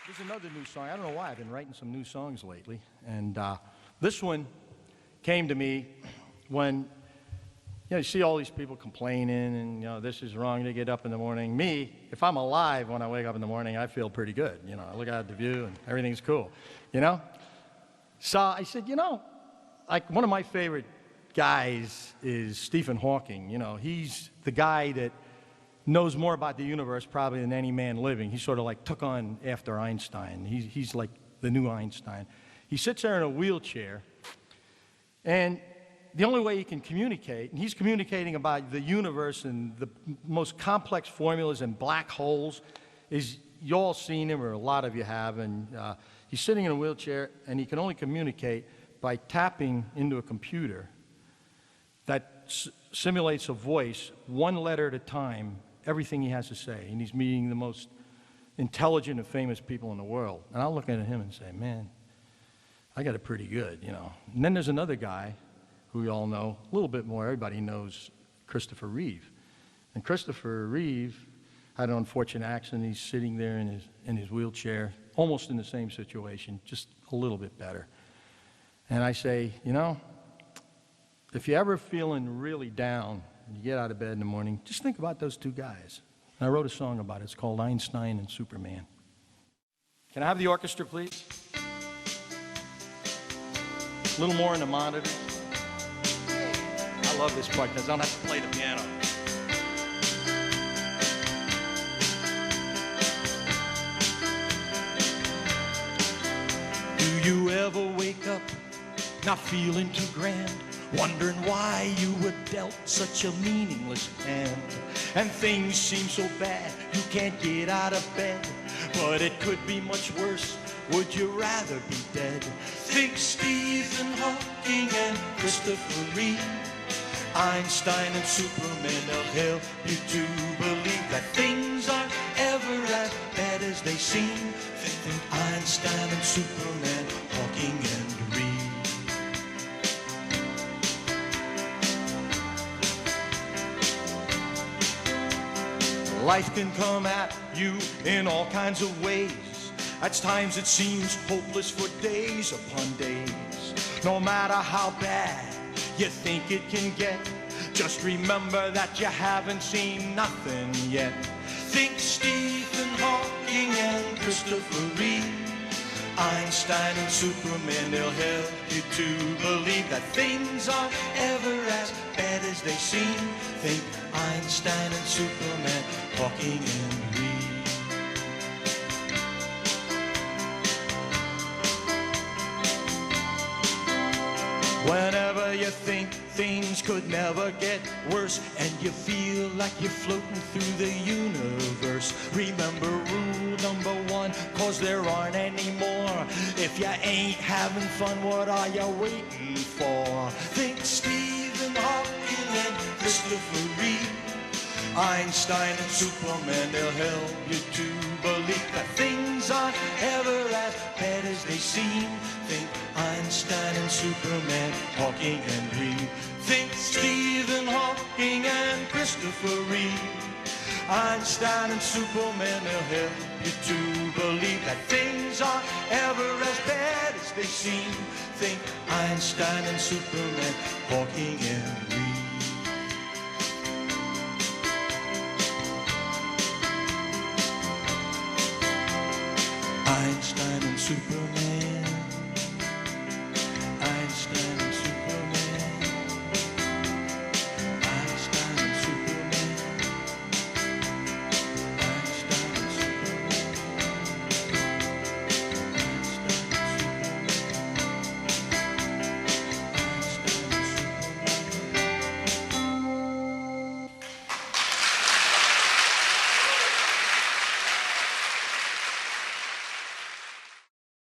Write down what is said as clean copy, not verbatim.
There's another new song. I don't know why. I've been writing some new songs lately. And this one came to me when, you see all these people complaining and, this is wrong to get up in the morning. Me, if I'm alive when I wake up in the morning, I feel pretty good. I look out at the view and everything's cool, So I said, like one of my favorite guys is Stephen Hawking. He's the guy that knows more about the universe probably than any man living. He sort of like took on after Einstein. He's like the new Einstein. He sits there in a wheelchair, and the only way he can communicate, and he's communicating about the universe and the most complex formulas and black holes, is you all seen him, or a lot of you have, and he's sitting in a wheelchair, and he can only communicate by tapping into a computer that simulates a voice, one letter at a time, everything he has to say, and he's meeting the most intelligent and famous people in the world. And I'll look at him and say, man, I got it pretty good, And then there's another guy who we all know, a little bit more, everybody knows Christopher Reeve. And Christopher Reeve had an unfortunate accident. He's sitting there in his wheelchair, almost in the same situation, just a little bit better. And I say, if you're ever feeling really down, you get out of bed in the morning, just think about those two guys. And I wrote a song about it. It's called Einstein and Superman. Can I have the orchestra, please? A little more in the monitor. I love this part because I don't have to play the piano. Do you ever wake up not feeling too grand, wondering why you were dealt such a meaningless hand? And things seem so bad, you can't get out of bed. But it could be much worse, would you rather be dead? Think Stephen Hawking and Christopher Reeve, Einstein and Superman, they'll help you to believe that things aren't ever as bad as they seem. Think Einstein and Superman, Hawking and Reeve. Life can come at you in all kinds of ways. At times it seems hopeless for days upon days. No matter how bad you think it can get, just remember that you haven't seen nothing yet. Think Stephen Hawking and Christopher Reeve, Einstein and Superman, they'll help you to believe that things aren't ever as bad as they seem. Think Einstein and Superman, Hawking and Reeve. Whenever you think things could never get worse and you feel like you're floating through the universe, remember rule number one, 'cause there aren't any more. If you ain't having fun, what are you waiting for? Think Stephen Hawking and Christopher Reeve, Einstein and Superman, they'll help you to believe that things aren't ever as bad as they seem. Think Einstein and Superman, Hawking and Reeve. Think Stephen Hawking and Christopher Reeve, Einstein and Superman, they'll help you to believe that things aren't ever as bad as they seem. Think Einstein and Superman, Hawking and Reeve. Einstein and Superman, Einstein and Superman.